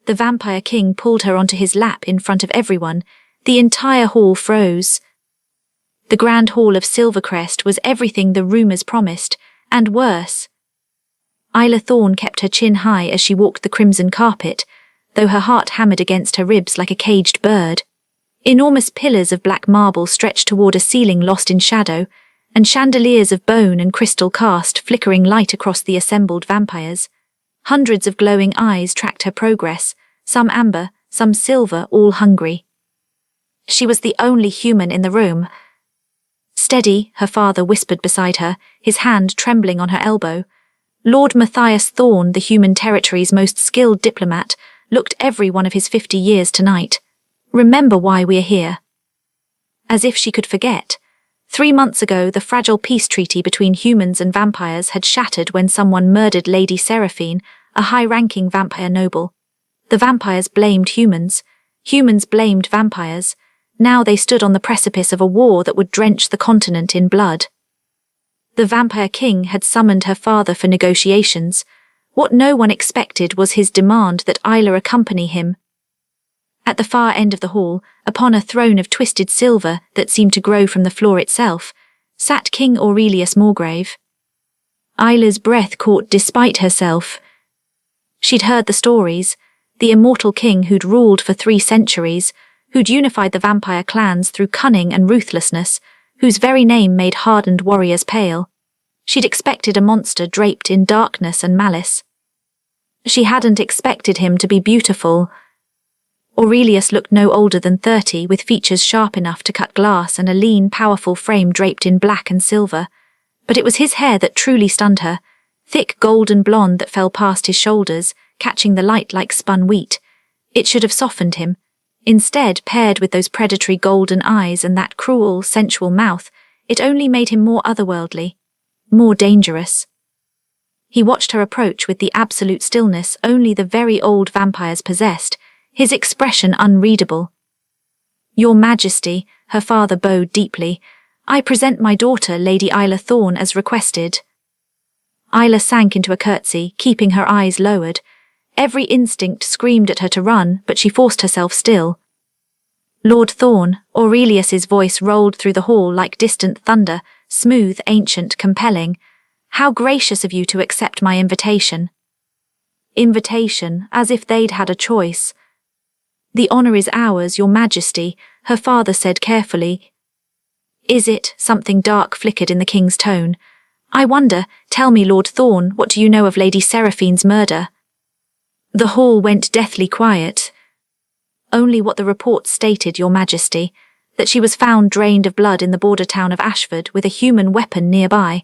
The vampire king pulled her onto his lap in front of everyone. The entire hall froze. The grand hall of Silvercrest was everything the rumors promised, and worse. Isla Thorne kept her chin high as she walked the crimson carpet, though her heart hammered against her ribs like a caged bird. Enormous pillars of black marble stretched toward a ceiling lost in shadow, and chandeliers of bone and crystal cast flickering light across the assembled vampires. Hundreds of glowing eyes tracked her progress, some amber, some silver, all hungry. She was the only human in the room. "Steady," her father whispered beside her, his hand trembling on her elbow. Lord Matthias Thorne, the human territory's most skilled diplomat, looked every one of his 50 years tonight. "Remember why we're here." As if she could forget. 3 months ago, the fragile peace treaty between humans and vampires had shattered when someone murdered Lady Seraphine, a high-ranking vampire noble. The vampires blamed humans. Humans blamed vampires. Now they stood on the precipice of a war that would drench the continent in blood. The vampire king had summoned her father for negotiations. What no one expected was his demand that Isla accompany him. At the far end of the hall, upon a throne of twisted silver that seemed to grow from the floor itself, sat King Aurelius Morgrave. Isla's breath caught despite herself. She'd heard the stories, the immortal king who'd ruled for 3 centuries, who'd unified the vampire clans through cunning and ruthlessness, whose very name made hardened warriors pale. She'd expected a monster draped in darkness and malice. She hadn't expected him to be beautiful. Aurelius looked no older than 30, with features sharp enough to cut glass and a lean, powerful frame draped in black and silver. But it was his hair that truly stunned her, thick golden blonde that fell past his shoulders, catching the light like spun wheat. It should have softened him. Instead, paired with those predatory golden eyes and that cruel, sensual mouth, it only made him more otherworldly, more dangerous. He watched her approach with the absolute stillness only the very old vampires possessed, his expression unreadable. "Your Majesty," her father bowed deeply, "I present my daughter, Lady Isla Thorne, as requested." Isla sank into a curtsy, keeping her eyes lowered. Every instinct screamed at her to run, but she forced herself still. "Lord Thorne," Aurelius's voice rolled through the hall like distant thunder, smooth, ancient, compelling. "How gracious of you to accept my invitation." Invitation, as if they'd had a choice. "The honor is ours, Your Majesty," her father said carefully. "Is it?" Something dark flickered in the king's tone. "I wonder, tell me, Lord Thorne, what do you know of Lady Seraphine's murder?" The hall went deathly quiet. "Only what the reports stated, Your Majesty, that she was found drained of blood in the border town of Ashford with a human weapon nearby.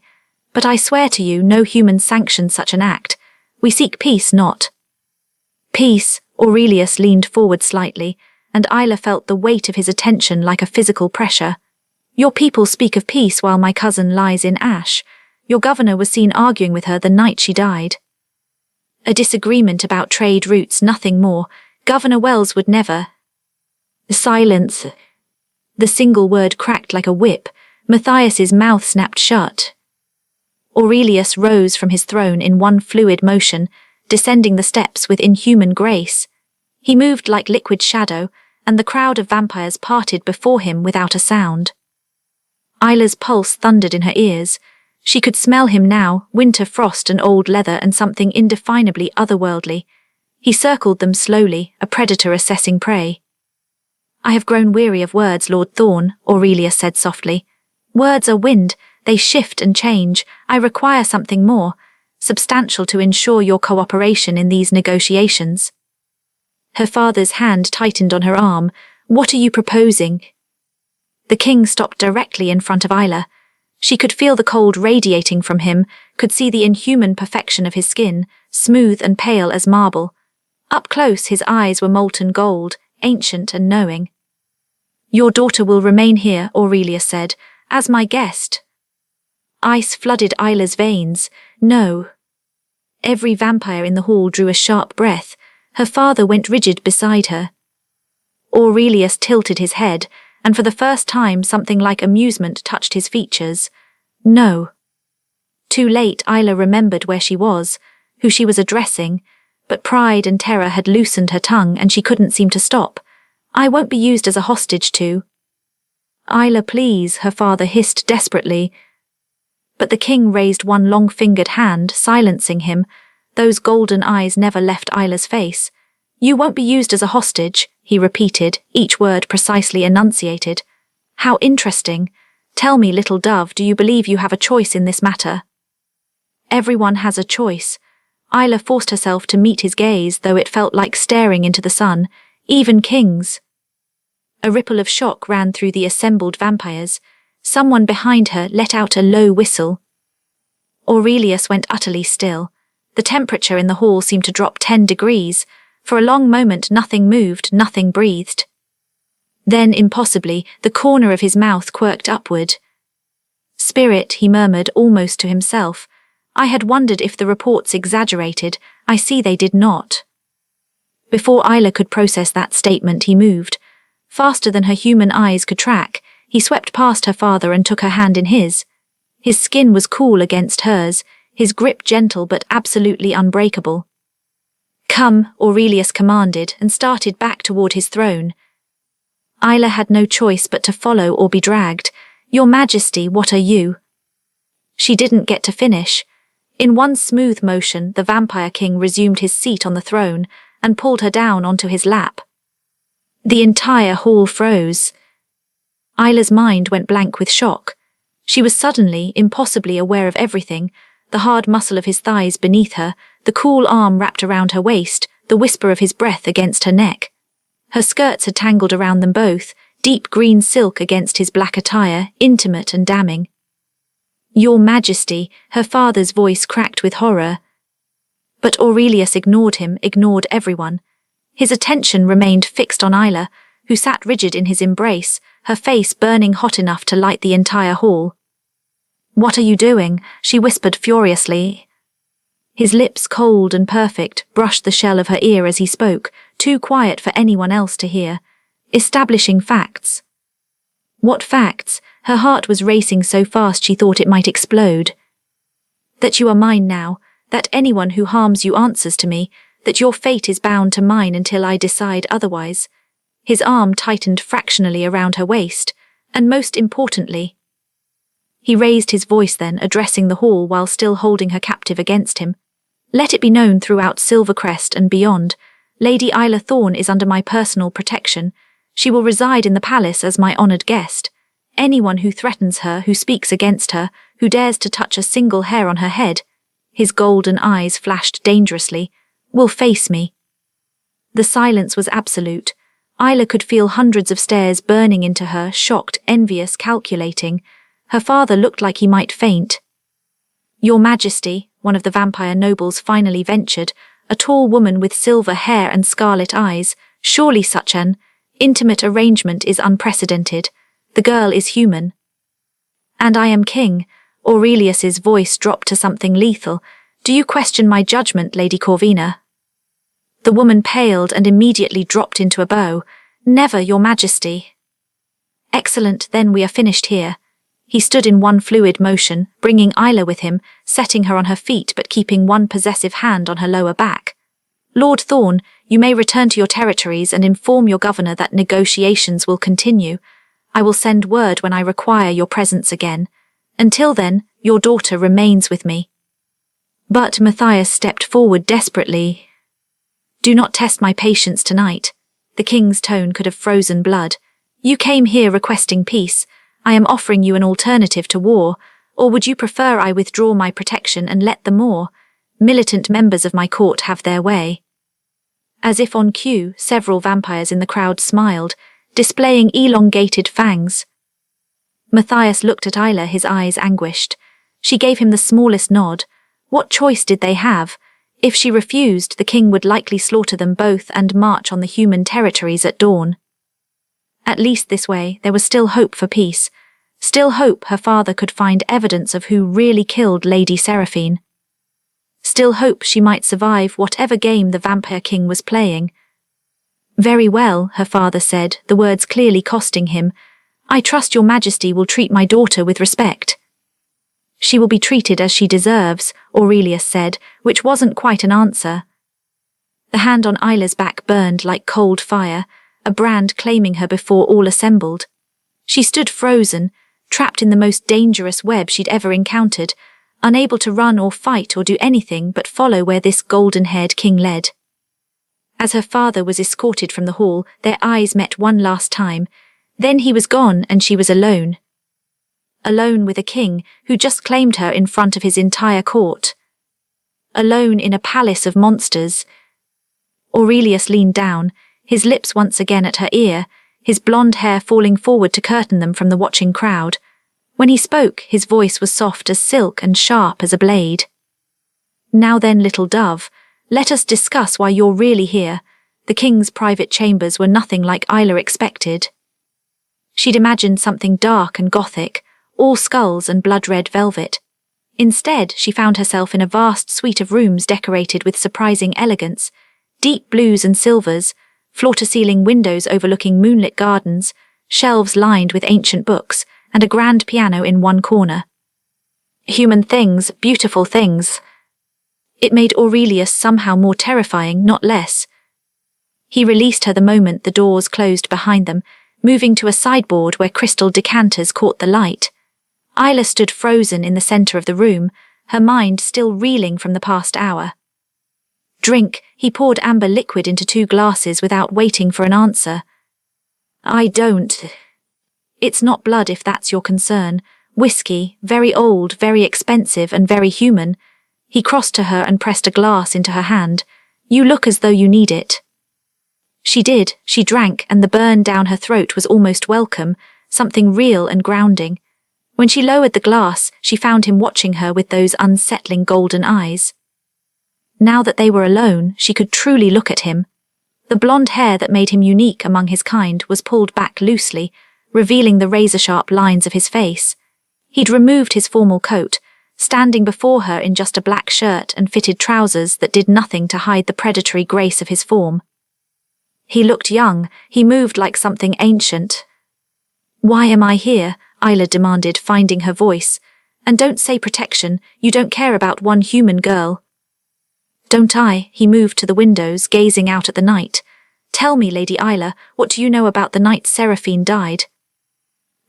But I swear to you, no human sanctioned such an act. We seek peace, not..." "Peace," Aurelius leaned forward slightly, and Isla felt the weight of his attention like a physical pressure. "Your people speak of peace while my cousin lies in ash. Your governor was seen arguing with her the night she died." "A disagreement about trade routes, nothing more. Governor Wells would never..." "Silence." The single word cracked like a whip. Matthias's mouth snapped shut. Aurelius rose from his throne in one fluid motion, descending the steps with inhuman grace. He moved like liquid shadow, and the crowd of vampires parted before him without a sound. Isla's pulse thundered in her ears. She could smell him now, winter frost and old leather and something indefinably otherworldly. He circled them slowly, a predator assessing prey. "I have grown weary of words, Lord Thorne," Aurelius said softly. "Words are wind, they shift and change. I require something more, substantial to ensure your cooperation in these negotiations." Her father's hand tightened on her arm. "What are you proposing?" The king stopped directly in front of Isla. She could feel the cold radiating from him, could see the inhuman perfection of his skin, smooth and pale as marble. Up close his eyes were molten gold, ancient and knowing. "Your daughter will remain here," Aurelius said, "as my guest." Ice flooded Isla's veins. "No." Every vampire in the hall drew a sharp breath. Her father went rigid beside her. Aurelius tilted his head, and for the first time something like amusement touched his features. "No." Too late Isla remembered where she was, who she was addressing. But pride and terror had loosened her tongue and she couldn't seem to stop. I won't be used as a hostage to. Isla, please, her father hissed desperately. But the king raised one long-fingered hand, silencing him. Those golden eyes never left Isla's face. You won't be used as a hostage, he repeated, each word precisely enunciated. How interesting. Tell me, little dove, do you believe you have a choice in this matter? Everyone has a choice. Isla forced herself to meet his gaze, though it felt like staring into the sun, even kings. A ripple of shock ran through the assembled vampires. Someone behind her let out a low whistle. Aurelius went utterly still. The temperature in the hall seemed to drop 10 degrees. For a long moment nothing moved, nothing breathed. Then, impossibly, the corner of his mouth quirked upward. Spirit, he murmured almost to himself. I had wondered if the reports exaggerated. I see they did not. Before Isla could process that statement, he moved. Faster than her human eyes could track, he swept past her father and took her hand in his. His skin was cool against hers, his grip gentle but absolutely unbreakable. Come, Aurelius commanded, and started back toward his throne. Isla had no choice but to follow or be dragged. Your Majesty, what are you? She didn't get to finish. In one smooth motion, the Vampire King resumed his seat on the throne and pulled her down onto his lap. The entire hall froze. Isla's mind went blank with shock. She was suddenly, impossibly aware of everything, the hard muscle of his thighs beneath her, the cool arm wrapped around her waist, the whisper of his breath against her neck. Her skirts had tangled around them both, deep green silk against his black attire, intimate and damning. Your Majesty, her father's voice cracked with horror. But Aurelius ignored him, ignored everyone. His attention remained fixed on Isla, who sat rigid in his embrace, her face burning hot enough to light the entire hall. What are you doing? She whispered furiously. His lips, cold and perfect, brushed the shell of her ear as he spoke, too quiet for anyone else to hear. Establishing facts. What facts? Her heart was racing so fast she thought it might explode. That you are mine now, that anyone who harms you answers to me, that your fate is bound to mine until I decide otherwise. His arm tightened fractionally around her waist, and most importantly, he raised his voice then, addressing the hall while still holding her captive against him. Let it be known throughout Silvercrest and beyond, Lady Isla Thorne is under my personal protection. She will reside in the palace as my honoured guest. Anyone who threatens her, who speaks against her, who dares to touch a single hair on her head, his golden eyes flashed dangerously, will face me. The silence was absolute. Isla could feel hundreds of stares burning into her, shocked, envious, calculating. Her father looked like he might faint. Your Majesty, one of the vampire nobles finally ventured, a tall woman with silver hair and scarlet eyes, surely such an intimate arrangement is unprecedented. The girl is human. And I am king. Aurelius's voice dropped to something lethal. Do you question my judgment, Lady Corvina? The woman paled and immediately dropped into a bow. Never, Your Majesty. Excellent, then we are finished here. He stood in one fluid motion, bringing Isla with him, setting her on her feet but keeping one possessive hand on her lower back. Lord Thorne, you may return to your territories and inform your governor that negotiations will continue. I will send word when I require your presence again. Until then, your daughter remains with me. But Matthias stepped forward desperately. Do not test my patience tonight. The king's tone could have frozen blood. You came here requesting peace. I am offering you an alternative to war, or would you prefer I withdraw my protection and let the more militant members of my court have their way? As if on cue, several vampires in the crowd smiled, displaying elongated fangs. Matthias looked at Isla, his eyes anguished. She gave him the smallest nod. What choice did they have? If she refused, the king would likely slaughter them both and march on the human territories at dawn. At least this way, there was still hope for peace. Still hope her father could find evidence of who really killed Lady Seraphine. Still hope she might survive whatever game the Vampire King was playing. Very well, her father said, the words clearly costing him. I trust your Majesty will treat my daughter with respect. She will be treated as she deserves, Aurelius said, which wasn't quite an answer. The hand on Isla's back burned like cold fire, a brand claiming her before all assembled. She stood frozen, trapped in the most dangerous web she'd ever encountered, unable to run or fight or do anything but follow where this golden-haired king led. As her father was escorted from the hall, their eyes met one last time. Then he was gone and she was alone. Alone with a king who just claimed her in front of his entire court. Alone in a palace of monsters. Aurelius leaned down, his lips once again at her ear, his blonde hair falling forward to curtain them from the watching crowd. When he spoke, his voice was soft as silk and sharp as a blade. Now then, little dove, let us discuss why you're really here. The king's private chambers were nothing like Isla expected. She'd imagined something dark and gothic, all skulls and blood-red velvet. Instead, she found herself in a vast suite of rooms decorated with surprising elegance, deep blues and silvers, floor-to-ceiling windows overlooking moonlit gardens, shelves lined with ancient books, and a grand piano in one corner. Human things, beautiful things. It made Aurelius somehow more terrifying, not less. He released her the moment the doors closed behind them, moving to a sideboard where crystal decanters caught the light. Isla stood frozen in the center of the room, her mind still reeling from the past hour. Drink, he poured amber liquid into 2 glasses without waiting for an answer. I don't. It's not blood if that's your concern. Whiskey, very old, very expensive and very human. He crossed to her and pressed a glass into her hand. You look as though you need it. She did, she drank, and the burn down her throat was almost welcome, something real and grounding. When she lowered the glass, she found him watching her with those unsettling golden eyes. Now that they were alone, she could truly look at him. The blonde hair that made him unique among his kind was pulled back loosely, revealing the razor-sharp lines of his face. He'd removed his formal coat, standing before her in just a black shirt and fitted trousers that did nothing to hide the predatory grace of his form. He looked young, he moved like something ancient. Why am I here? Isla demanded, finding her voice. And don't say protection, you don't care about one human girl. Don't I? He moved to the windows, gazing out at the night. Tell me, Lady Isla, what do you know about the night Seraphine died?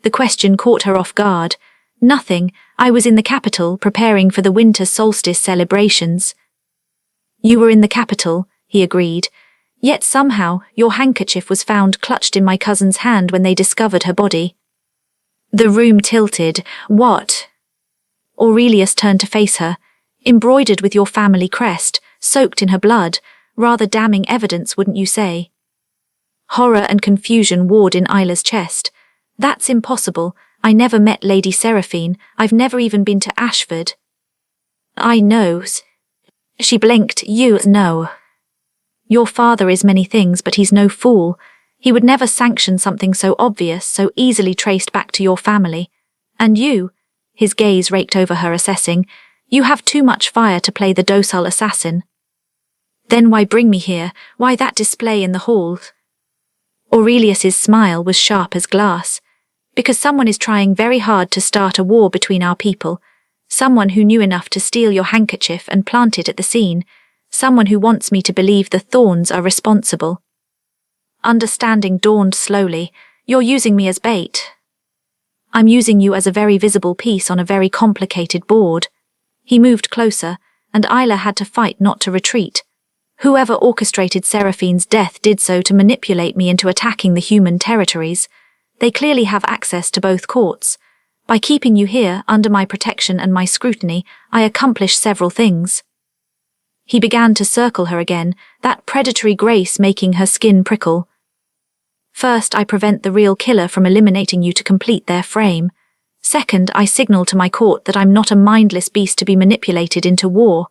The question caught her off guard. Nothing. I was in the capital, preparing for the winter solstice celebrations. You were in the capital, he agreed. Yet somehow, your handkerchief was found clutched in my cousin's hand when they discovered her body. The room tilted. What? Aurelius turned to face her. Embroidered with your family crest, soaked in her blood, rather damning evidence, wouldn't you say? Horror and confusion warred in Isla's chest. That's impossible. I never met Lady Seraphine. I've never even been to Ashford. I know. She blinked. You know. Your father is many things, but he's no fool. He would never sanction something so obvious, so easily traced back to your family. And you, his gaze raked over her, assessing, you have too much fire to play the docile assassin. Then why bring me here? Why that display in the hall? Aurelius's smile was sharp as glass. Because someone is trying very hard to start a war between our people. Someone who knew enough to steal your handkerchief and plant it at the scene. Someone who wants me to believe the Thorns are responsible. Understanding dawned slowly. You're using me as bait. I'm using you as a very visible piece on a very complicated board. He moved closer, and Isla had to fight not to retreat. Whoever orchestrated Seraphine's death did so to manipulate me into attacking the human territories. They clearly have access to both courts. By keeping you here, under my protection and my scrutiny, I accomplish several things. He began to circle her again, that predatory grace making her skin prickle. First, I prevent the real killer from eliminating you to complete their frame. Second, I signal to my court that I'm not a mindless beast to be manipulated into war.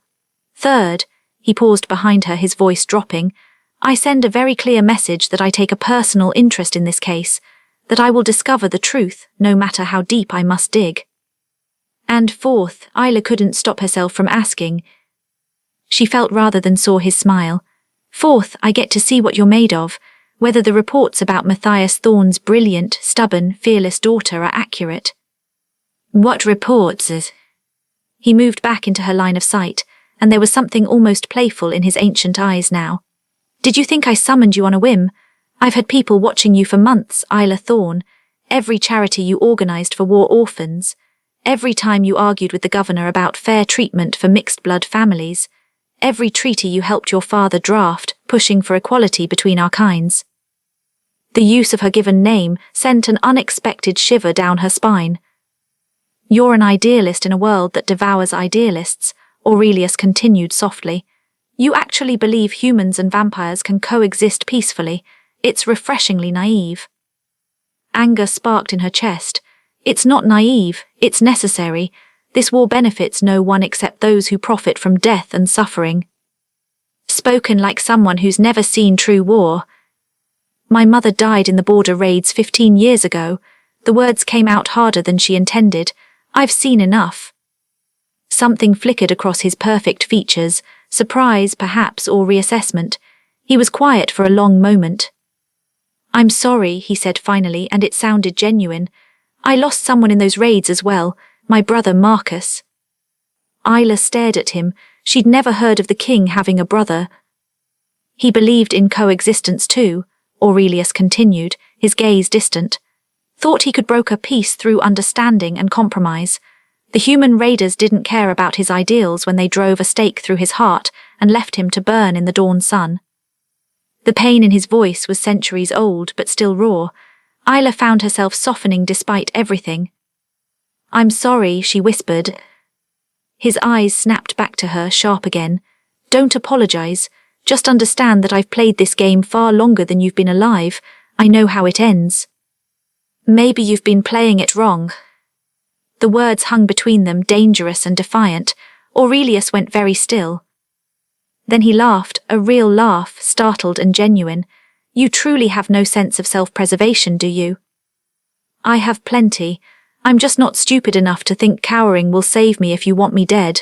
Third, he paused behind her, his voice dropping, I send a very clear message that I take a personal interest in this case, that I will discover the truth, no matter how deep I must dig. And fourth, Isla couldn't stop herself from asking. She felt rather than saw his smile. Fourth, I get to see what you're made of, whether the reports about Matthias Thorne's brilliant, stubborn, fearless daughter are accurate. What reports? He moved back into her line of sight, and there was something almost playful in his ancient eyes now. Did you think I summoned you on a whim? I've had people watching you for months, Isla Thorne. Every charity you organized for war orphans. Every time you argued with the governor about fair treatment for mixed-blood families. Every treaty you helped your father draft, pushing for equality between our kinds. The use of her given name sent an unexpected shiver down her spine. You're an idealist in a world that devours idealists, Aurelius continued softly. You actually believe humans and vampires can coexist peacefully. It's refreshingly naive. Anger sparked in her chest. It's not naive, it's necessary. This war benefits no one except those who profit from death and suffering. Spoken like someone who's never seen true war. My mother died in the border raids 15 years ago. The words came out harder than she intended. I've seen enough. Something flickered across his perfect features, surprise, perhaps, or reassessment. He was quiet for a long moment. I'm sorry, he said finally, and it sounded genuine. I lost someone in those raids as well, my brother Marcus. Isla stared at him. She'd never heard of the king having a brother. He believed in coexistence too, Aurelius continued, his gaze distant. Thought he could broker peace through understanding and compromise. The human raiders didn't care about his ideals when they drove a stake through his heart and left him to burn in the dawn sun. The pain in his voice was centuries old but still raw. Isla found herself softening despite everything. I'm sorry, she whispered. His eyes snapped back to her, sharp again. Don't apologize. Just understand that I've played this game far longer than you've been alive. I know how it ends. Maybe you've been playing it wrong. The words hung between them, dangerous and defiant. Aurelius went very still. Then he laughed, a real laugh, startled and genuine. You truly have no sense of self-preservation, do you? I have plenty. I'm just not stupid enough to think cowering will save me if you want me dead.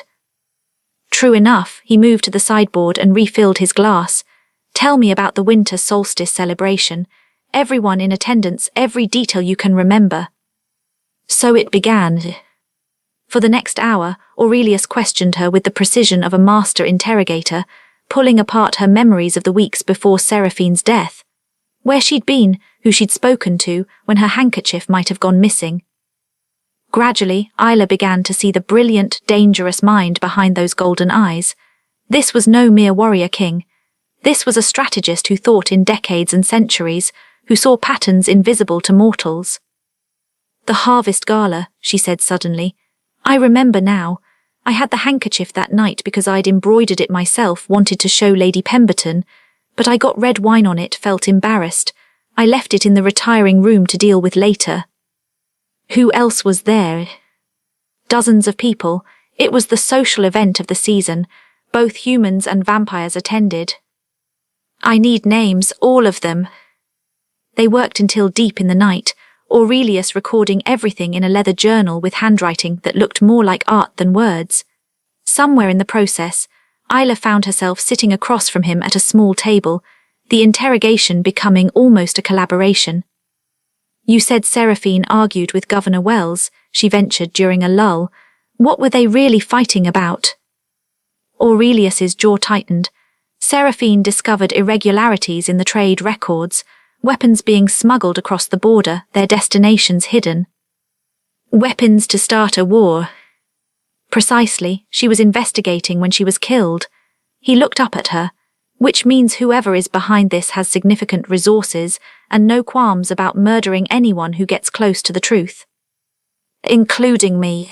True enough, he moved to the sideboard and refilled his glass. Tell me about the winter solstice celebration. Everyone in attendance, every detail you can remember. So it began. For the next hour, Aurelius questioned her with the precision of a master interrogator, pulling apart her memories of the weeks before Seraphine's death. Where she'd been, who she'd spoken to, when her handkerchief might have gone missing. Gradually, Isla began to see the brilliant, dangerous mind behind those golden eyes. This was no mere warrior king. This was a strategist who thought in decades and centuries, who saw patterns invisible to mortals. The harvest gala, she said suddenly. I remember now. I had the handkerchief that night because I'd embroidered it myself, wanted to show Lady Pemberton, but I got red wine on it, felt embarrassed. I left it in the retiring room to deal with later. Who else was there? Dozens of people. It was the social event of the season. Both humans and vampires attended. I need names, all of them. They worked until deep in the night, Aurelius recording everything in a leather journal with handwriting that looked more like art than words. Somewhere in the process, Isla found herself sitting across from him at a small table, the interrogation becoming almost a collaboration. You said Seraphine argued with Governor Wells, she ventured during a lull. What were they really fighting about? Aurelius's jaw tightened. Seraphine discovered irregularities in the trade records, weapons being smuggled across the border, their destinations hidden. Weapons to start a war. Precisely, she was investigating when she was killed. He looked up at her, which means whoever is behind this has significant resources and no qualms about murdering anyone who gets close to the truth. Including me.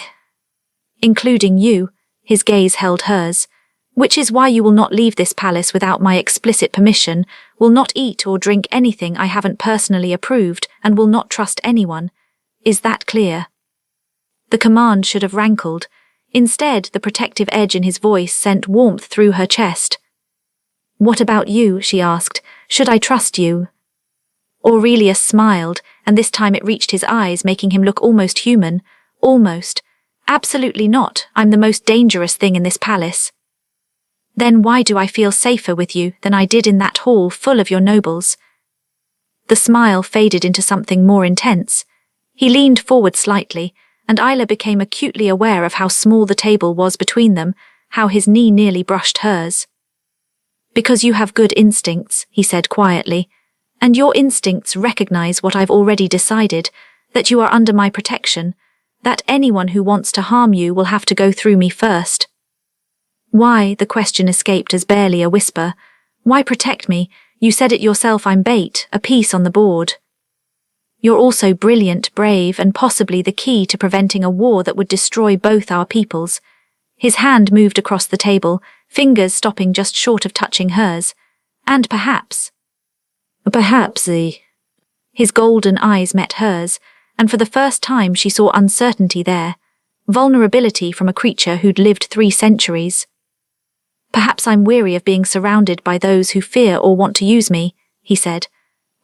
Including you, his gaze held hers. Which is why you will not leave this palace without my explicit permission, will not eat or drink anything I haven't personally approved, and will not trust anyone. Is that clear? The command should have rankled. Instead, the protective edge in his voice sent warmth through her chest. What about you? She asked. Should I trust you? Aurelius smiled, and this time it reached his eyes, making him look almost human. Almost. Absolutely not. I'm the most dangerous thing in this palace. Then why do I feel safer with you than I did in that hall full of your nobles? The smile faded into something more intense. He leaned forward slightly, and Isla became acutely aware of how small the table was between them, how his knee nearly brushed hers. Because you have good instincts, he said quietly, and your instincts recognize what I've already decided, that you are under my protection, that anyone who wants to harm you will have to go through me first. Why, the question escaped as barely a whisper. Why protect me? You said it yourself, I'm bait, a piece on the board. You're also brilliant, brave, and possibly the key to preventing a war that would destroy both our peoples. His hand moved across the table, fingers stopping just short of touching hers. And perhaps, his golden eyes met hers, and for the first time she saw uncertainty there, vulnerability from a creature who'd lived 3 centuries. Perhaps I'm weary of being surrounded by those who fear or want to use me, he said.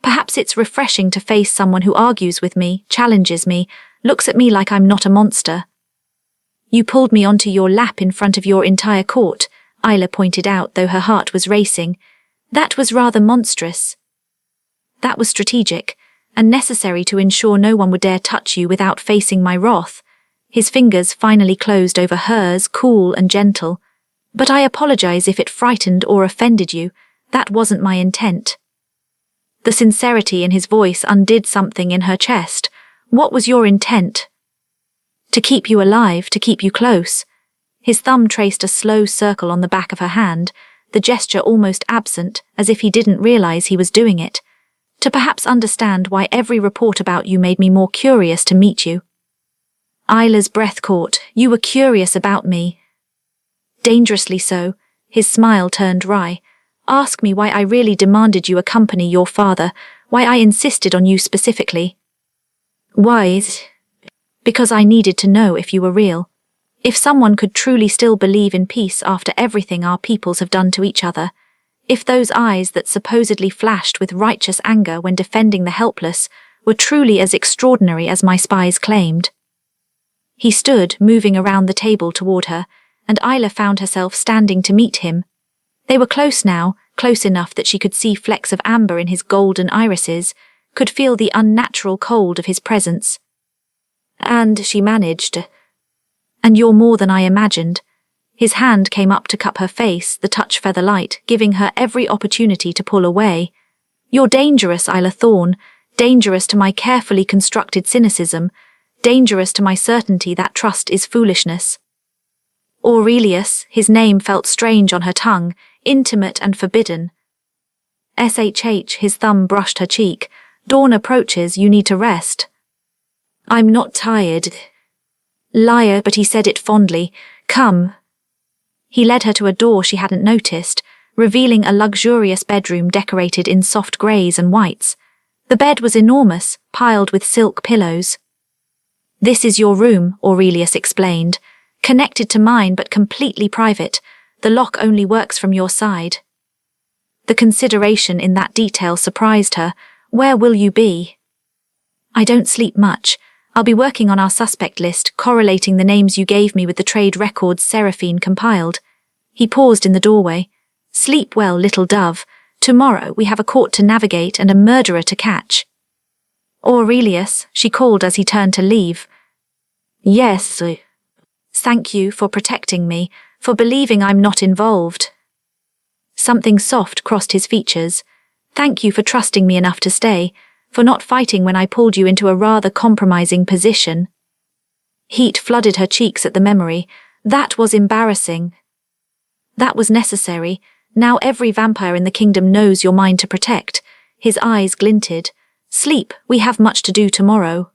Perhaps it's refreshing to face someone who argues with me, challenges me, looks at me like I'm not a monster. You pulled me onto your lap in front of your entire court, Isla pointed out, though her heart was racing. That was rather monstrous. That was strategic, and necessary to ensure no one would dare touch you without facing my wrath. His fingers finally closed over hers, cool and gentle. But I apologize if it frightened or offended you. That wasn't my intent. The sincerity in his voice undid something in her chest. What was your intent? To keep you alive, to keep you close. His thumb traced a slow circle on the back of her hand, the gesture almost absent, as if he didn't realize he was doing it. To perhaps understand why every report about you made me more curious to meet you. Isla's breath caught. You were curious about me. Dangerously so. His smile turned wry. Ask me why I really demanded you accompany your father, why I insisted on you specifically. Why? Because I needed to know if you were real. If someone could truly still believe in peace after everything our peoples have done to each other. If those eyes that supposedly flashed with righteous anger when defending the helpless were truly as extraordinary as my spies claimed. He stood, moving around the table toward her, and Isla found herself standing to meet him. They were close now, close enough that she could see flecks of amber in his golden irises, could feel the unnatural cold of his presence. And she managed. And you're more than I imagined. His hand came up to cup her face, the touch feather light, giving her every opportunity to pull away. You're dangerous, Isla Thorne, dangerous to my carefully constructed cynicism, dangerous to my certainty that trust is foolishness. Aurelius, his name felt strange on her tongue, intimate and forbidden. SHH, his thumb brushed her cheek. Dawn approaches, you need to rest. I'm not tired. Liar, but he said it fondly. Come. He led her to a door she hadn't noticed, revealing a luxurious bedroom decorated in soft greys and whites. The bed was enormous, piled with silk pillows. This is your room, Aurelius explained. Connected to mine but completely private. The lock only works from your side. The consideration in that detail surprised her. Where will you be? I don't sleep much. I'll be working on our suspect list, correlating the names you gave me with the trade records Seraphine compiled. He paused in the doorway. Sleep well, little dove. Tomorrow we have a court to navigate and a murderer to catch. Aurelius, she called as he turned to leave. Yes. Thank you for protecting me, for believing I'm not involved. Something soft crossed his features. Thank you for trusting me enough to stay, for not fighting when I pulled you into a rather compromising position. Heat flooded her cheeks at the memory. That was embarrassing. That was necessary. Now every vampire in the kingdom knows you're mine to protect. His eyes glinted. Sleep, we have much to do tomorrow.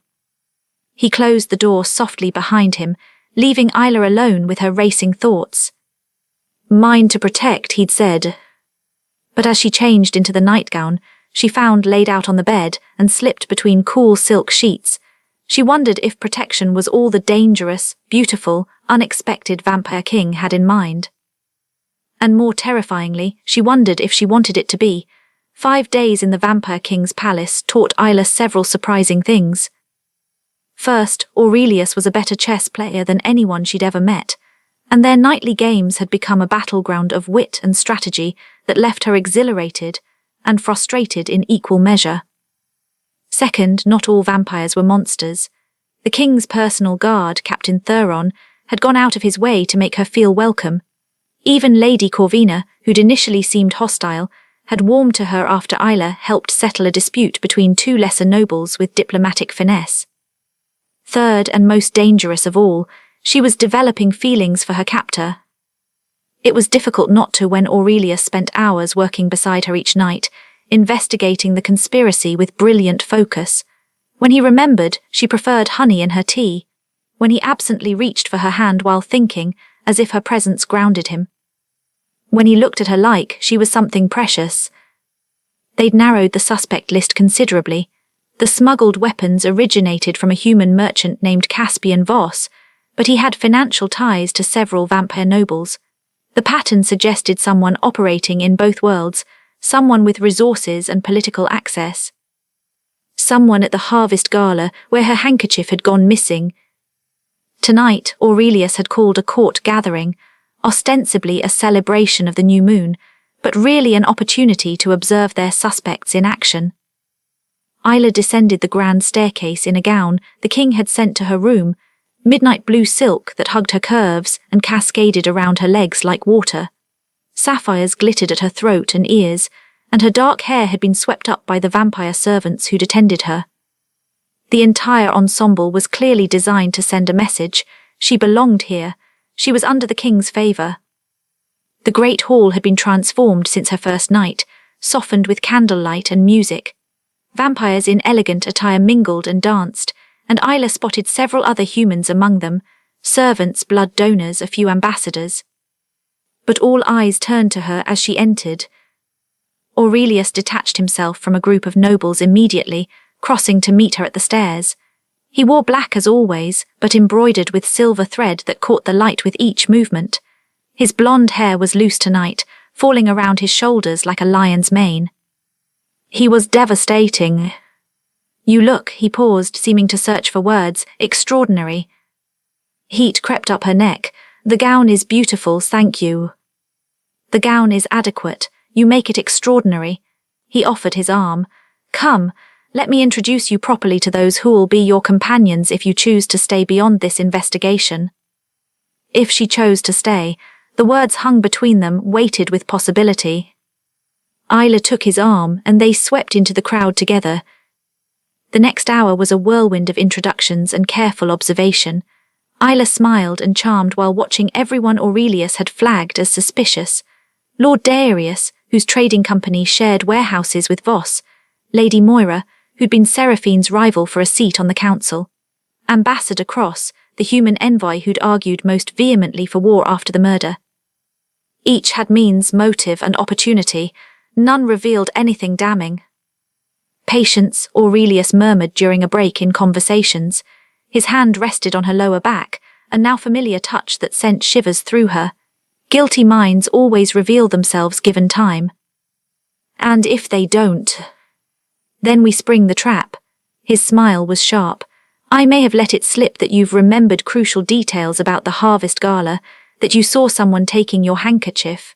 He closed the door softly behind him, leaving Isla alone with her racing thoughts. Mine to protect, he'd said. But as she changed into the nightgown, she found laid out on the bed and slipped between cool silk sheets. She wondered if protection was all the dangerous, beautiful, unexpected Vampire King had in mind. And more terrifyingly, she wondered if she wanted it to be. 5 days in the Vampire King's palace taught Isla several surprising things. First, Aurelius was a better chess player than anyone she'd ever met, and their nightly games had become a battleground of wit and strategy that left her exhilarated and frustrated in equal measure. Second, not all vampires were monsters. The king's personal guard, Captain Thuron, had gone out of his way to make her feel welcome. Even Lady Corvina, who'd initially seemed hostile, had warmed to her after Isla helped settle a dispute between two lesser nobles with diplomatic finesse. Third, and most dangerous of all, she was developing feelings for her captor. It was difficult not to when Aurelius spent hours working beside her each night, investigating the conspiracy with brilliant focus. When he remembered, she preferred honey in her tea. When he absently reached for her hand while thinking, as if her presence grounded him. When he looked at her like she was something precious. They'd narrowed the suspect list considerably. The smuggled weapons originated from a human merchant named Caspian Voss, but he had financial ties to several vampire nobles. The pattern suggested someone operating in both worlds, someone with resources and political access. Someone at the harvest gala where her handkerchief had gone missing. Tonight, Aurelius had called a court gathering, ostensibly a celebration of the new moon, but really an opportunity to observe their suspects in action. Isla descended the grand staircase in a gown the king had sent to her room, midnight blue silk that hugged her curves and cascaded around her legs like water. Sapphires glittered at her throat and ears, and her dark hair had been swept up by the vampire servants who'd attended her. The entire ensemble was clearly designed to send a message. She belonged here. She was under the king's favour. The great hall had been transformed since her first night, softened with candlelight and music. Vampires in elegant attire mingled and danced, and Isla spotted several other humans among them, servants, blood donors, a few ambassadors. But all eyes turned to her as she entered. Aurelius detached himself from a group of nobles immediately, crossing to meet her at the stairs. He wore black as always, but embroidered with silver thread that caught the light with each movement. His blonde hair was loose tonight, falling around his shoulders like a lion's mane. He was devastating. You look, he paused, seeming to search for words, extraordinary. Heat crept up her neck. The gown is beautiful, thank you. The gown is adequate. You make it extraordinary. He offered his arm. Come, let me introduce you properly to those who'll be your companions if you choose to stay beyond this investigation. If she chose to stay, the words hung between them, weighted with possibility. Isla took his arm, and they swept into the crowd together. The next hour was a whirlwind of introductions and careful observation. Isla smiled and charmed while watching everyone Aurelius had flagged as suspicious. Lord Darius, whose trading company shared warehouses with Voss, Lady Moira, who'd been Seraphine's rival for a seat on the council, Ambassador Cross, the human envoy who'd argued most vehemently for war after the murder. Each had means, motive, and opportunity. None revealed anything damning. Patience, Aurelius murmured during a break in conversations. His hand rested on her lower back, a now familiar touch that sent shivers through her. Guilty minds always reveal themselves given time. And if they don't, then we spring the trap. His smile was sharp. I may have let it slip that you've remembered crucial details about the harvest gala, that you saw someone taking your handkerchief.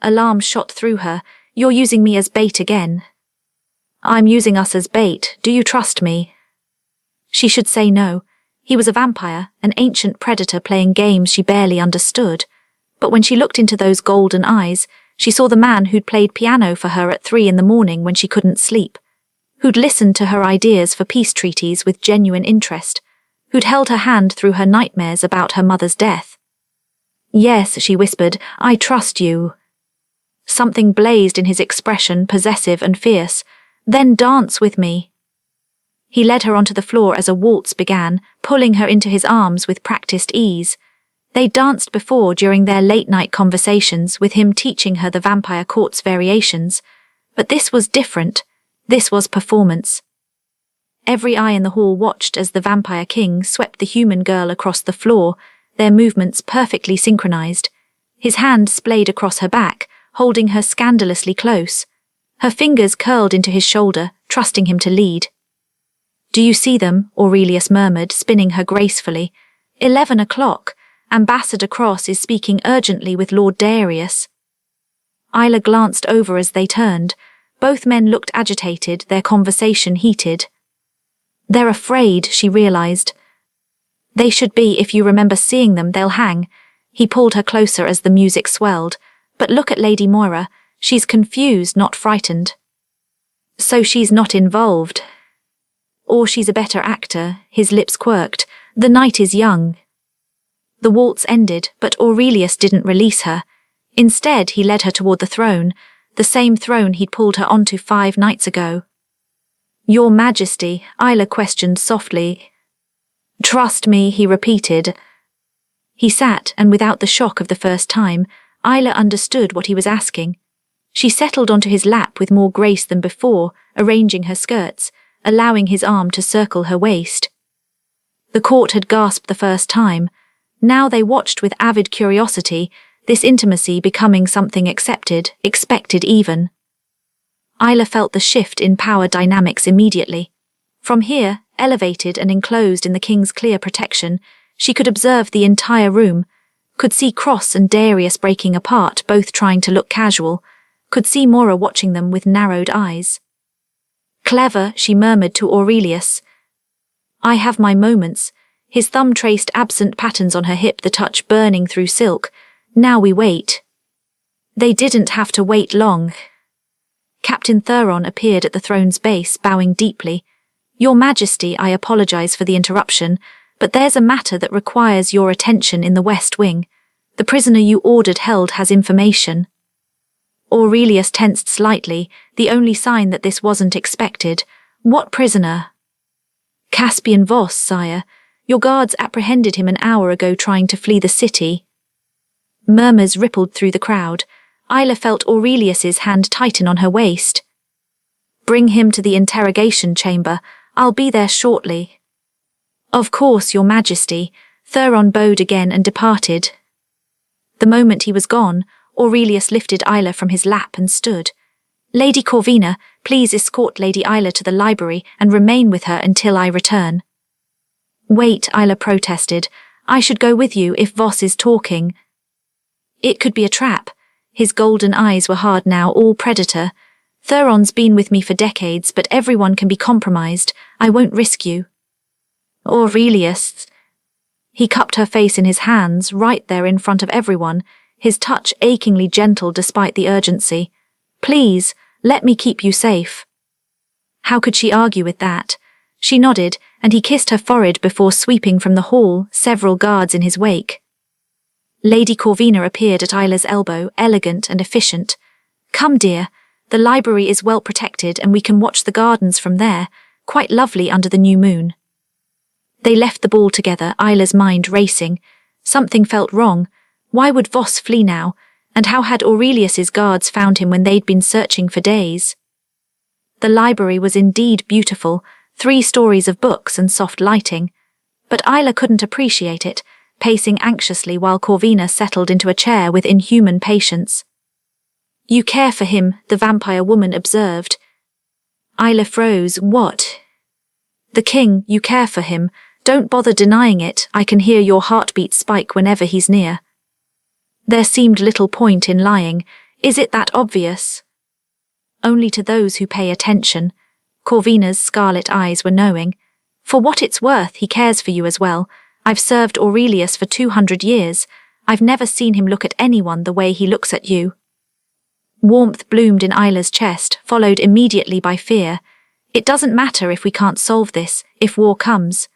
Alarm shot through her. You're using me as bait again. I'm using us as bait. Do you trust me? She should say no. He was a vampire, an ancient predator playing games she barely understood. But when she looked into those golden eyes, she saw the man who'd played piano for her at 3 in the morning when she couldn't sleep, who'd listened to her ideas for peace treaties with genuine interest, who'd held her hand through her nightmares about her mother's death. Yes, she whispered, I trust you. Something blazed in his expression, possessive and fierce. Then dance with me. He led her onto the floor as a waltz began, pulling her into his arms with practiced ease. They danced before during their late-night conversations, with him teaching her the vampire court's variations. But this was different. This was performance. Every eye in the hall watched as the vampire king swept the human girl across the floor, their movements perfectly synchronized. His hand splayed across her back, holding her scandalously close. Her fingers curled into his shoulder, trusting him to lead. Do you see them? Aurelius murmured, spinning her gracefully. 11 o'clock. Ambassador Cross is speaking urgently with Lord Darius. Isla glanced over as they turned. Both men looked agitated, their conversation heated. They're afraid, she realized. They should be. If you remember seeing them, they'll hang. He pulled her closer as the music swelled. But look at Lady Moira. She's confused, not frightened. So she's not involved. Or she's a better actor. His lips quirked. The night is young. The waltz ended, but Aurelius didn't release her. Instead, he led her toward the throne, the same throne he'd pulled her onto 5 nights ago. Your Majesty, Isla questioned softly. Trust me, he repeated. He sat, and without the shock of the first time, Isla understood what he was asking. She settled onto his lap with more grace than before, arranging her skirts, allowing his arm to circle her waist. The court had gasped the first time. Now they watched with avid curiosity, this intimacy becoming something accepted, expected even. Isla felt the shift in power dynamics immediately. From here, elevated and enclosed in the king's clear protection, she could observe the entire room, could see Cross and Darius breaking apart, both trying to look casual, could see Moira watching them with narrowed eyes. Clever, she murmured to Aurelius. I have my moments. His thumb traced absent patterns on her hip, the touch burning through silk. Now we wait. They didn't have to wait long. Captain Thuron appeared at the throne's base, bowing deeply. Your Majesty, I apologize for the interruption, but there's a matter that requires your attention in the West Wing. The prisoner you ordered held has information. Aurelius tensed slightly, the only sign that this wasn't expected. What prisoner? Caspian Voss, sire. Your guards apprehended him an hour ago trying to flee the city. Murmurs rippled through the crowd. Isla felt Aurelius's hand tighten on her waist. Bring him to the interrogation chamber. I'll be there shortly. Of course, Your Majesty. Thuron bowed again and departed. The moment he was gone, Aurelius lifted Isla from his lap and stood. Lady Corvina, please escort Lady Isla to the library and remain with her until I return. Wait, Isla protested. I should go with you if Voss is talking. It could be a trap. His golden eyes were hard now, all predator. Thuron's been with me for decades, but everyone can be compromised. I won't risk you. Aurelius. He cupped her face in his hands, right there in front of everyone, his touch achingly gentle despite the urgency. Please, let me keep you safe. How could she argue with that? She nodded, and he kissed her forehead before sweeping from the hall, several guards in his wake. Lady Corvina appeared at Isla's elbow, elegant and efficient. Come, dear. The library is well protected and we can watch the gardens from there, quite lovely under the new moon. They left the ball together, Isla's mind racing. Something felt wrong. Why would Voss flee now? And how had Aurelius's guards found him when they'd been searching for days? The library was indeed beautiful, 3 stories of books and soft lighting. But Isla couldn't appreciate it, pacing anxiously while Corvina settled into a chair with inhuman patience. You care for him, the vampire woman observed. Isla froze. What? The king, you care for him. Don't bother denying it. I can hear your heartbeat spike whenever he's near. There seemed little point in lying. Is it that obvious? Only to those who pay attention. Corvina's scarlet eyes were knowing. For what it's worth, he cares for you as well. I've served Aurelius for 200 years. I've never seen him look at anyone the way he looks at you. Warmth bloomed in Isla's chest, followed immediately by fear. It doesn't matter if we can't solve this, if war comes.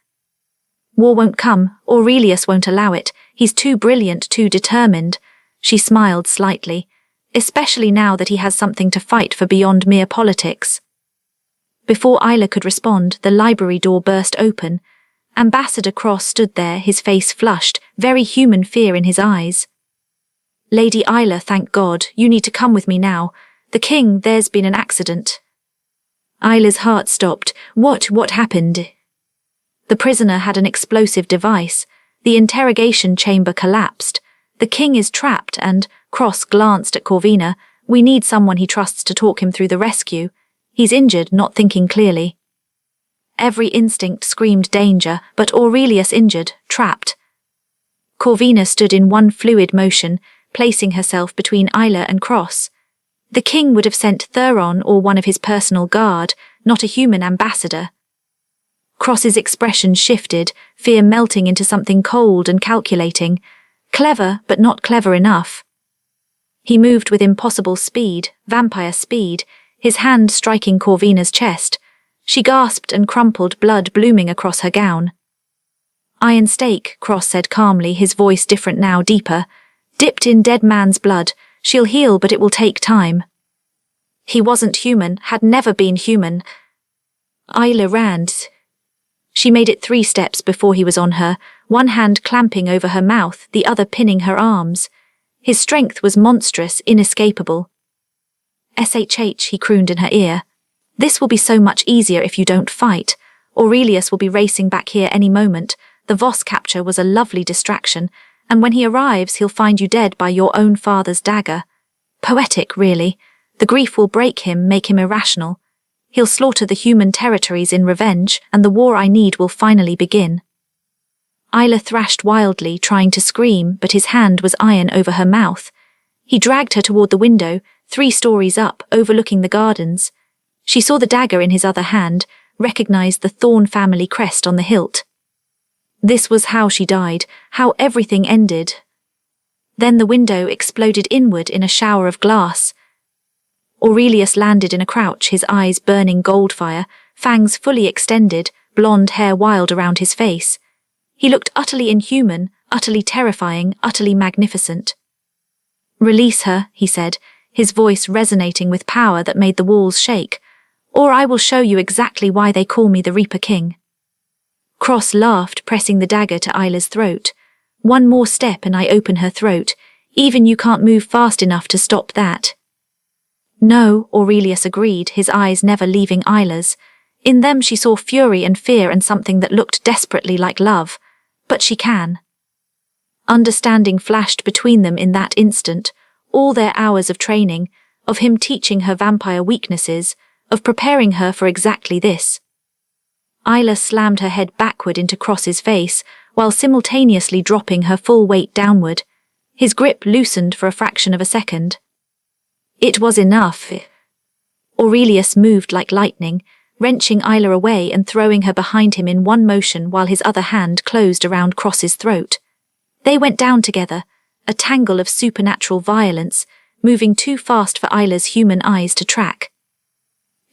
War won't come. Aurelius won't allow it. He's too brilliant, too determined. She smiled slightly, especially now that he has something to fight for beyond mere politics. Before Isla could respond, the library door burst open. Ambassador Cross stood there, his face flushed, very human fear in his eyes. Lady Isla, thank God, you need to come with me now. The king, there's been an accident. Isla's heart stopped. What happened? The prisoner had an explosive device. The interrogation chamber collapsed. The king is trapped and, Cross glanced at Corvina, we need someone he trusts to talk him through the rescue. He's injured, not thinking clearly. Every instinct screamed danger, but Aurelius injured, trapped. Corvina stood in one fluid motion, placing herself between Isla and Cross. The king would have sent Thuron or one of his personal guard, not a human ambassador. Cross's expression shifted, fear melting into something cold and calculating. Clever, but not clever enough. He moved with impossible speed, vampire speed, his hand striking Corvina's chest. She gasped and crumpled, blood blooming across her gown. Iron stake, Cross said calmly, his voice different now, deeper. Dipped in dead man's blood, she'll heal, but it will take time. He wasn't human, had never been human. Isla ran. She made it 3 steps before he was on her, one hand clamping over her mouth, the other pinning her arms. His strength was monstrous, inescapable. SHH, he crooned in her ear. This will be so much easier if you don't fight. Aurelius will be racing back here any moment. The Voss capture was a lovely distraction, and when he arrives he'll find you dead by your own father's dagger. Poetic, really. The grief will break him, make him irrational. He'll slaughter the human territories in revenge, and the war I need will finally begin. Isla thrashed wildly, trying to scream, but his hand was iron over her mouth. He dragged her toward the window, 3 stories up, overlooking the gardens. She saw the dagger in his other hand, recognized the Thorn family crest on the hilt. This was how she died, how everything ended. Then the window exploded inward in a shower of glass. Aurelius landed in a crouch, his eyes burning gold fire, fangs fully extended, blonde hair wild around his face. He looked utterly inhuman, utterly terrifying, utterly magnificent. Release her, he said, his voice resonating with power that made the walls shake, or I will show you exactly why they call me the Reaper King. Cross laughed, pressing the dagger to Isla's throat. One more step and I open her throat. Even you can't move fast enough to stop that. No, Aurelius agreed, his eyes never leaving Isla's. In them she saw fury and fear and something that looked desperately like love. But she can. Understanding flashed between them in that instant, all their hours of training, of him teaching her vampire weaknesses, of preparing her for exactly this. Isla slammed her head backward into Cross's face, while simultaneously dropping her full weight downward. His grip loosened for a fraction of a second. It was enough. Aurelius moved like lightning, wrenching Isla away and throwing her behind him in one motion while his other hand closed around Cross's throat. They went down together, a tangle of supernatural violence, moving too fast for Isla's human eyes to track.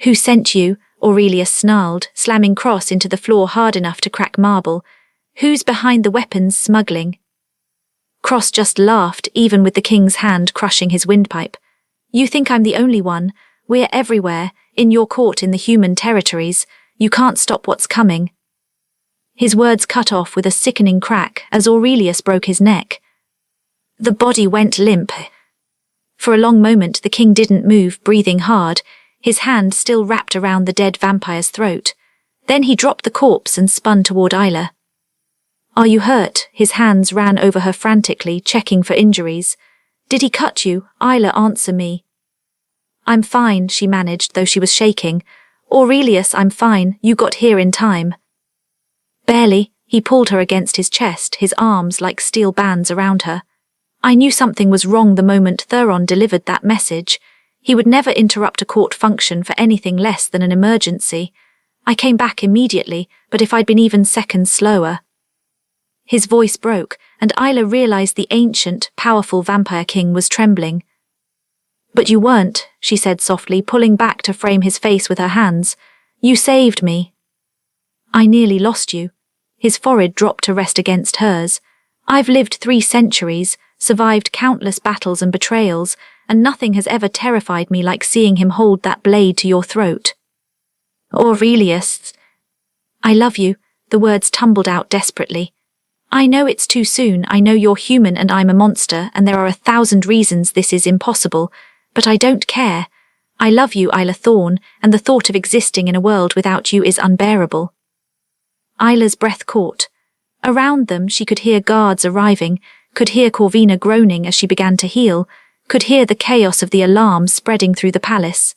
Who sent you? Aurelius snarled, slamming Cross into the floor hard enough to crack marble. Who's behind the weapons smuggling? Cross just laughed, even with the king's hand crushing his windpipe. You think I'm the only one? We're everywhere, in your court in the human territories. You can't stop what's coming. His words cut off with a sickening crack as Aurelius broke his neck. The body went limp. For a long moment the king didn't move, breathing hard, his hand still wrapped around the dead vampire's throat. Then he dropped the corpse and spun toward Isla. Are you hurt? His hands ran over her frantically, checking for injuries. Did he cut you? Isla, answer me. I'm fine, she managed, though she was shaking. Aurelius, I'm fine, you got here in time. Barely. He pulled her against his chest, his arms like steel bands around her. I knew something was wrong the moment Theron delivered that message. He would never interrupt a court function for anything less than an emergency. I came back immediately, but if I'd been even seconds slower. His voice broke, and Isla realized the ancient, powerful vampire king was trembling. But you weren't, she said softly, pulling back to frame his face with her hands. You saved me. I nearly lost you. His forehead dropped to rest against hers. I've lived 3 centuries, survived countless battles and betrayals, and nothing has ever terrified me like seeing him hold that blade to your throat. Aurelius. I love you, the words tumbled out desperately. I know it's too soon, I know you're human and I'm a monster, and there are 1,000 reasons this is impossible, but I don't care. I love you, Isla Thorn, and the thought of existing in a world without you is unbearable. Isla's breath caught. Around them she could hear guards arriving, could hear Corvina groaning as she began to heal, could hear the chaos of the alarm spreading through the palace.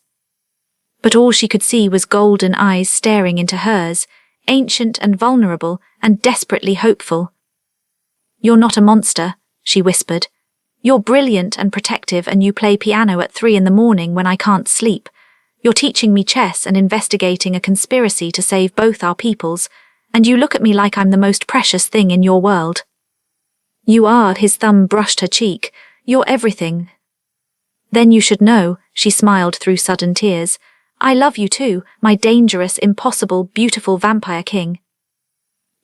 But all she could see was golden eyes staring into hers, ancient and vulnerable and desperately hopeful. You're not a monster, she whispered. You're brilliant and protective, and you play piano at 3 a.m. when I can't sleep. You're teaching me chess and investigating a conspiracy to save both our peoples, and you look at me like I'm the most precious thing in your world. You are, his thumb brushed her cheek. You're everything. Then you should know, she smiled through sudden tears. I love you too, my dangerous, impossible, beautiful vampire king.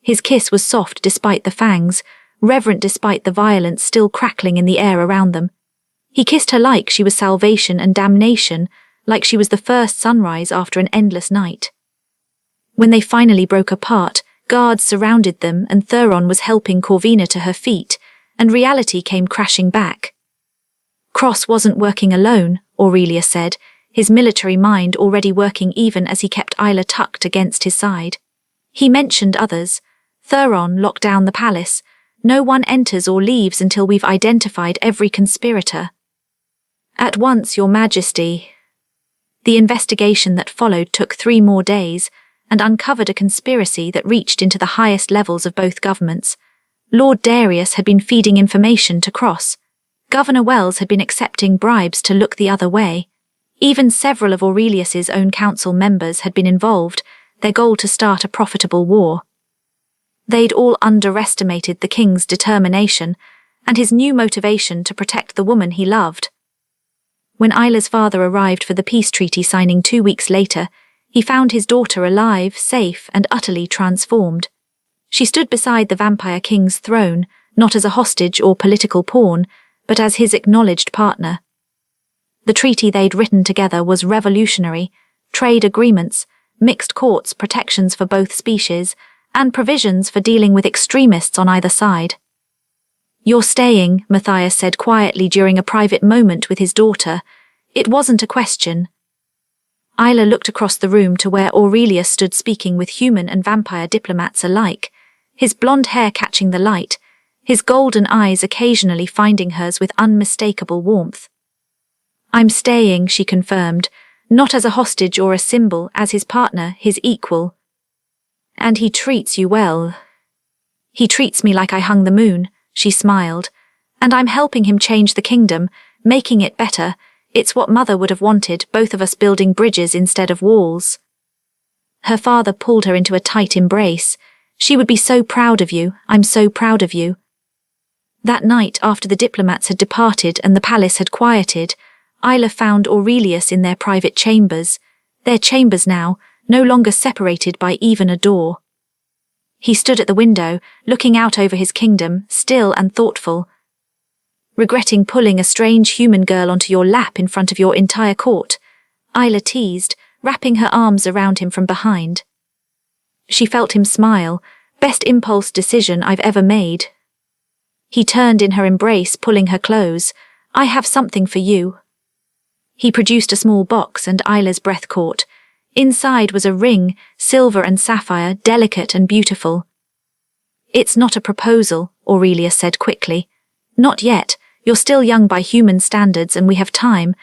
His kiss was soft despite the fangs, reverent despite the violence still crackling in the air around them. He kissed her like she was salvation and damnation, like she was the first sunrise after an endless night. When they finally broke apart, guards surrounded them and Theron was helping Corvina to her feet, and reality came crashing back. Cross wasn't working alone, Aurelia said, his military mind already working even as he kept Isla tucked against his side. He mentioned others. Theron locked down the palace. No one enters or leaves until we've identified every conspirator. At once, Your Majesty. The investigation that followed took 3 more days and uncovered a conspiracy that reached into the highest levels of both governments. Lord Darius had been feeding information to Cross. Governor Wells had been accepting bribes to look the other way. Even several of Aurelius's own council members had been involved, their goal to start a profitable war. They'd all underestimated the king's determination and his new motivation to protect the woman he loved. When Isla's father arrived for the peace treaty signing 2 weeks later, he found his daughter alive, safe, and utterly transformed. She stood beside the vampire king's throne, not as a hostage or political pawn, but as his acknowledged partner. The treaty they'd written together was revolutionary: trade agreements, mixed courts, protections for both species, and provisions for dealing with extremists on either side. You're staying, Matthias said quietly during a private moment with his daughter. It wasn't a question. Isla looked across the room to where Aurelius stood speaking with human and vampire diplomats alike, his blonde hair catching the light, his golden eyes occasionally finding hers with unmistakable warmth. I'm staying, she confirmed, not as a hostage or a symbol, as his partner, his equal. And he treats you well. He treats me like I hung the moon, she smiled, and I'm helping him change the kingdom, making it better. It's what Mother would have wanted, both of us building bridges instead of walls. Her father pulled her into a tight embrace. She would be so proud of you, I'm so proud of you. That night, after the diplomats had departed and the palace had quieted, Isla found Aurelius in their private chambers, their chambers now, no longer separated by even a door. He stood at the window, looking out over his kingdom, still and thoughtful. Regretting pulling a strange human girl onto your lap in front of your entire court, Isla teased, wrapping her arms around him from behind. She felt him smile. Best impulse decision I've ever made. He turned in her embrace, pulling her close. I have something for you. He produced a small box and Isla's breath caught. Inside was a ring, silver and sapphire, delicate and beautiful. It's not a proposal, Aurelia said quickly. Not yet. You're still young by human standards and we have time,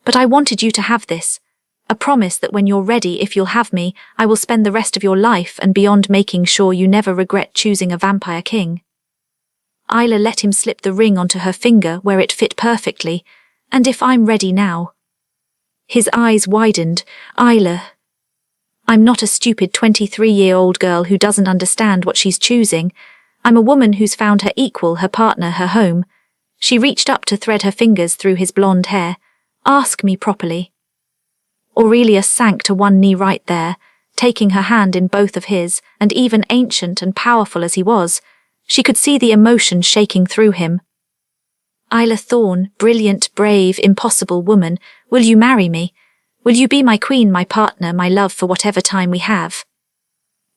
but I wanted you to have this. A promise that when you're ready, if you'll have me, I will spend the rest of your life and beyond making sure you never regret choosing a vampire king. Isla let him slip the ring onto her finger where it fit perfectly. And if I'm ready now. His eyes widened. Isla. I'm not a stupid 23-year-old girl who doesn't understand what she's choosing. I'm a woman who's found her equal, her partner, her home. She reached up to thread her fingers through his blonde hair. Ask me properly. Aurelia sank to one knee right there, taking her hand in both of his, and even ancient and powerful as he was, she could see the emotion shaking through him. Isla Thorne, brilliant, brave, impossible woman, will you marry me? Will you be my queen, my partner, my love for whatever time we have?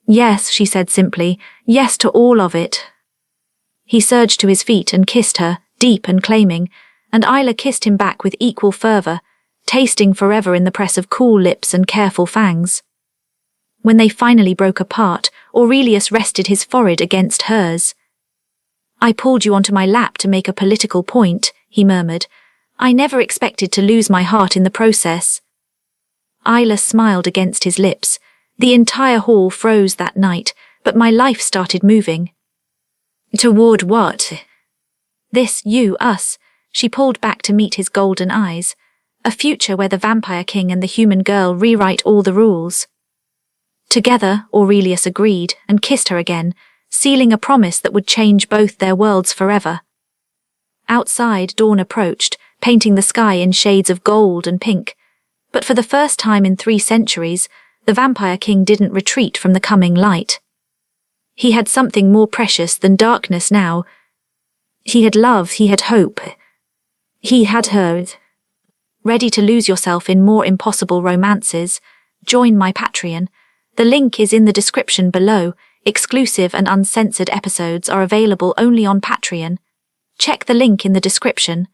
Yes, she said simply, yes to all of it. He surged to his feet and kissed her, deep and claiming, and Isla kissed him back with equal fervor, tasting forever in the press of cool lips and careful fangs. When they finally broke apart, Aurelius rested his forehead against hers. I pulled you onto my lap to make a political point, he murmured. I never expected to lose my heart in the process. Isla smiled against his lips. The entire hall froze that night, but my life started moving. Toward what? This, you, us. She pulled back to meet his golden eyes. A future where the vampire king and the human girl rewrite all the rules. Together, Aurelius agreed and kissed her again, sealing a promise that would change both their worlds forever. Outside, dawn approached, painting the sky in shades of gold and pink. But for the first time in 3 centuries, the Vampire King didn't retreat from the coming light. He had something more precious than darkness now. He had love, he had hope. He had her. Ready to lose yourself in more impossible romances? Join my Patreon. The link is in the description below. Exclusive and uncensored episodes are available only on Patreon. Check the link in the description.